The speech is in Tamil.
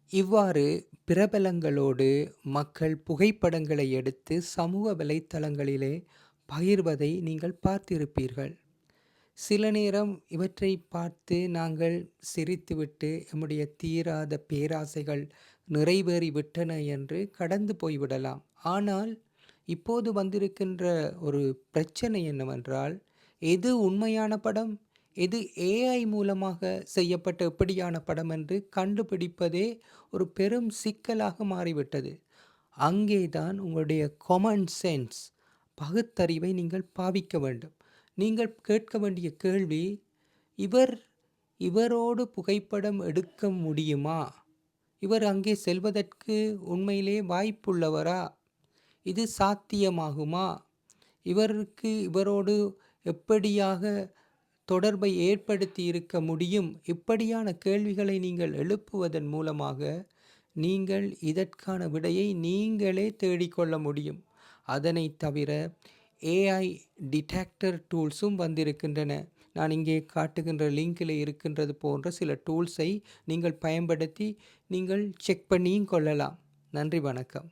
இவ்வாறு பிரபலங்களோடு மக்கள் புகைப்படங்களை எடுத்து சமூக வலைத்தளங்களிலே பகிர்வதை நீங்கள் பார்த்திருப்பீர்கள். சில நேரம் இவற்றை பார்த்து நாங்கள் சிரித்துவிட்டு நம்முடைய தீராத பேராசைகள் நிறைவேறிவிட்டன என்று கடந்து போய்விடலாம். ஆனால் இப்போது வந்திருக்கின்ற ஒரு பிரச்சனை என்னவென்றால், எது உண்மையான படம், எது ஏஐ மூலமாக செய்யப்பட்ட எப்படியான படம் என்று கண்டுபிடிப்பதே ஒரு பெரும் சிக்கலாக மாறிவிட்டது. அங்கேதான் உங்களுடைய காமன் சென்ஸ், பகுத்தறிவை நீங்கள் பாவிக்க வேண்டும். நீங்கள் கேட்க வேண்டிய கேள்வி, இவர் இவரோடு புகைப்படம் எடுக்க முடியுமா? இவர் அங்கே செல்வதற்கு உண்மையிலே வாய்ப்புள்ளவரா? இது சாத்தியமாகுமா? இவரோடு எப்படியாக தொடர்பை ஏற்படுத்தி இருக்க முடியும்? இப்படியான கேள்விகளை நீங்கள் எழுப்புவதன் மூலமாக நீங்கள் இதற்கான விடையை நீங்களே தேடிக்கொள்ள முடியும். அதனைத் தவிர ஏஐ டிடெக்டர் டூல்ஸும் வந்திருக்கின்றன. நான் இங்கே காட்டுகின்ற லிங்கில் இருக்கின்றது போன்ற சில டூல்ஸை நீங்கள் பயன்படுத்தி நீங்கள் செக் பண்ணியும் கொள்ளலாம். நன்றி, வணக்கம்.